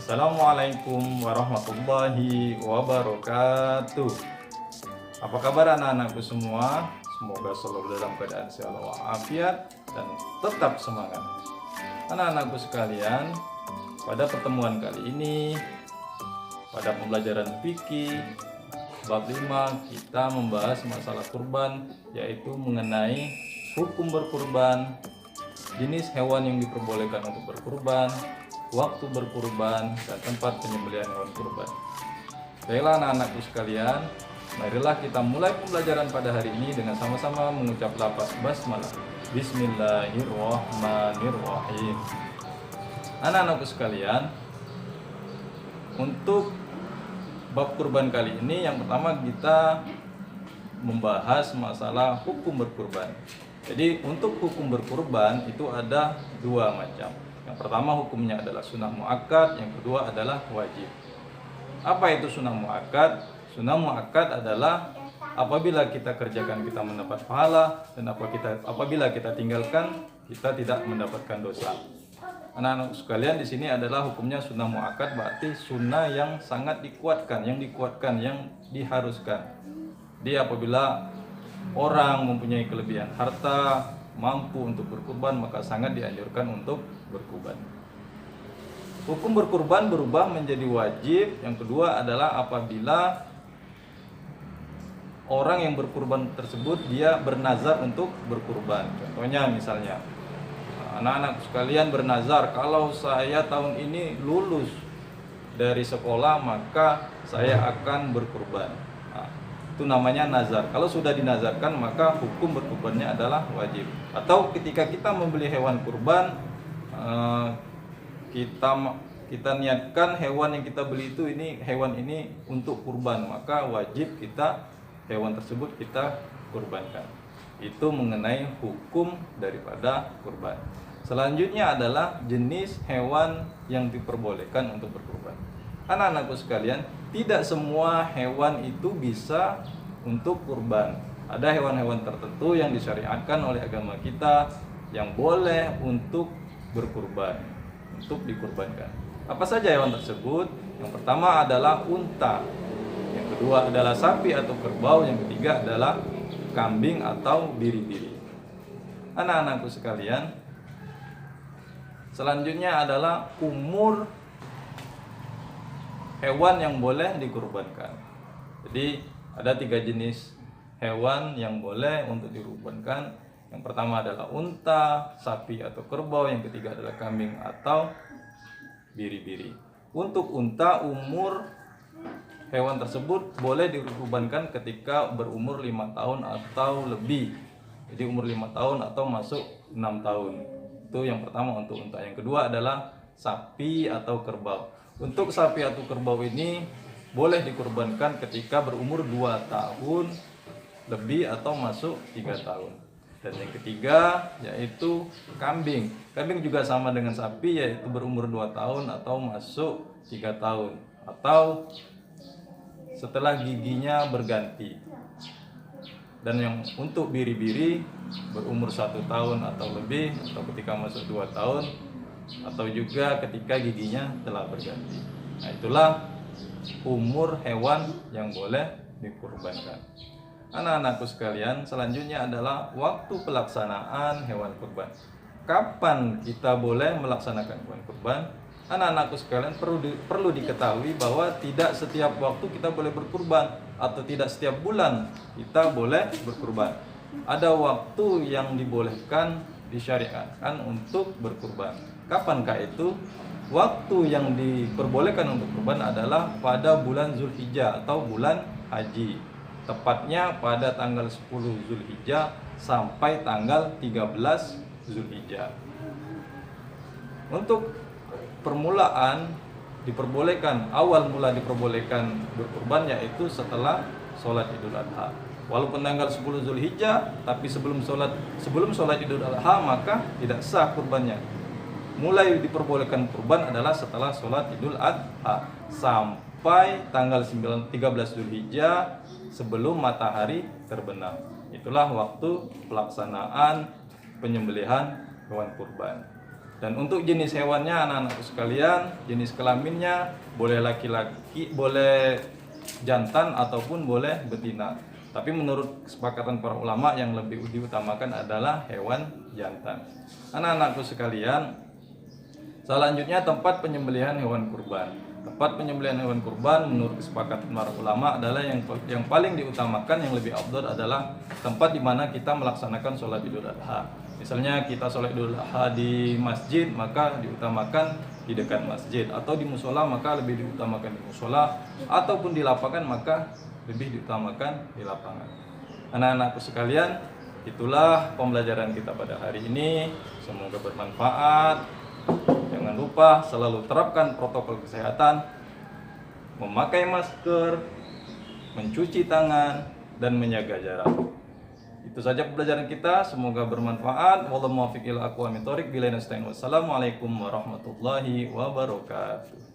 Assalamualaikum warahmatullahi wabarakatuh. Apa kabar anak-anakku semua? Semoga selalu dalam keadaan sehat walafiat dan tetap semangat. Anak-anakku sekalian, pada pertemuan kali ini, pada pembelajaran fikih bab 5, kita membahas masalah kurban, yaitu mengenai hukum berkurban, jenis hewan yang diperbolehkan untuk berkurban, waktu berkurban, dan tempat penyembelihan hewan kurban. Baiklah anak-anakku sekalian, marilah kita mulai pembelajaran pada hari ini dengan sama-sama mengucap lafaz basmalah. Bismillahirrahmanirrahim. Anak-anakku sekalian, untuk bab kurban kali ini yang pertama kita membahas masalah hukum berkurban. Jadi untuk hukum berkurban itu ada dua macam. Yang pertama hukumnya adalah sunnah muakkad, yang kedua adalah wajib. Apa itu sunnah muakkad? Sunnah muakkad adalah apabila kita kerjakan kita mendapat pahala, dan apabila kita tinggalkan kita tidak mendapatkan dosa. Anak-anak sekalian, di sini adalah hukumnya sunnah muakkad, berarti sunnah yang sangat dikuatkan, yang diharuskan. Dia apabila orang mempunyai kelebihan harta, mampu untuk berkurban, maka sangat dianjurkan untuk berkurban. Hukum berkurban berubah menjadi wajib. Yang kedua adalah apabila orang yang berkurban tersebut dia bernazar untuk berkurban. Contohnya misalnya anak-anak sekalian bernazar, kalau saya tahun ini lulus dari sekolah maka saya akan berkurban. Itu namanya nazar. Kalau sudah dinazarkan maka hukum berkurbannya adalah wajib. Atau ketika kita membeli hewan kurban, kita niatkan hewan yang kita beli itu hewan ini untuk kurban, maka wajib kita hewan tersebut kita kurbankan. Itu mengenai hukum daripada kurban. Selanjutnya adalah jenis hewan yang diperbolehkan untuk berkurban. Anak-anakku sekalian, tidak semua hewan itu bisa untuk kurban. Ada hewan-hewan tertentu yang disyariatkan oleh agama kita yang boleh untuk berkurban, untuk dikurbankan. Apa saja hewan tersebut? Yang pertama adalah unta, yang kedua adalah sapi atau kerbau, yang ketiga adalah kambing atau biri-biri. Anak-anakku sekalian, selanjutnya adalah umur hewan yang boleh dikurbankan. Jadi ada 3 jenis hewan yang boleh untuk dikurbankan. Yang pertama adalah unta, sapi atau kerbau, yang ketiga adalah kambing atau biri-biri. Untuk unta, umur hewan tersebut boleh dikurbankan ketika berumur 5 tahun atau lebih. Jadi umur 5 tahun atau masuk 6 tahun. Itu yang pertama untuk unta. Yang kedua adalah sapi atau kerbau. Untuk sapi atau kerbau ini boleh dikurbankan ketika berumur 2 tahun lebih atau masuk 3 tahun. Dan yang ketiga yaitu kambing. Kambing juga sama dengan sapi, yaitu berumur 2 tahun atau masuk 3 tahun. Atau setelah giginya berganti. Dan yang untuk biri-biri berumur 1 tahun atau lebih, atau ketika masuk 2 tahun, atau juga ketika giginya telah berganti. Nah, itulah umur hewan yang boleh dikurbankan. Anak-anakku sekalian, selanjutnya adalah waktu pelaksanaan hewan kurban. Kapan kita boleh melaksanakan hewan kurban? Anak-anakku sekalian, perlu diketahui bahwa tidak setiap waktu kita boleh berkurban, atau tidak setiap bulan kita boleh berkurban. Ada waktu yang dibolehkan, disyariatkan untuk berkurban. Kapankah itu? Waktu yang diperbolehkan untuk kurban adalah pada bulan Zulhijjah atau bulan haji. Tepatnya pada tanggal 10 Zulhijjah sampai tanggal 13 Zulhijjah. Untuk permulaan awal mula diperbolehkan berkurban yaitu setelah sholat Idul Adha. Walaupun tanggal 10 Zulhijjah, tapi sebelum sholat Idul Adha maka tidak sah kurbannya. Mulai diperbolehkan kurban adalah setelah sholat Idul Adha sampai tanggal 13 Zulhijjah sebelum matahari terbenam. Itulah waktu pelaksanaan penyembelihan hewan kurban. Dan untuk jenis hewannya anak-anakku sekalian, jenis kelaminnya boleh laki-laki, boleh jantan ataupun boleh betina. Tapi menurut kesepakatan para ulama yang lebih diutamakan adalah hewan jantan. Anak-anakku sekalian, selanjutnya tempat penyembelihan hewan kurban. Tempat penyembelihan hewan kurban menurut kesepakatan para ulama adalah yang paling diutamakan, yang lebih afdal adalah tempat di mana kita melaksanakan sholat Idul Adha. Misalnya kita sholat Idul Adha di masjid, maka diutamakan di dekat masjid, atau di musola maka lebih diutamakan di musola, ataupun di lapangan maka lebih diutamakan di lapangan. Anak-anakku sekalian, itulah pembelajaran kita pada hari ini. Semoga bermanfaat. Jangan lupa selalu terapkan protokol kesehatan, memakai masker, mencuci tangan, dan menjaga jarak. Itu saja pembelajaran kita, semoga bermanfaat. Wallahu muwaffiq ila aqwamit thoriq. Wassalamualaikum warahmatullahi wabarakatuh.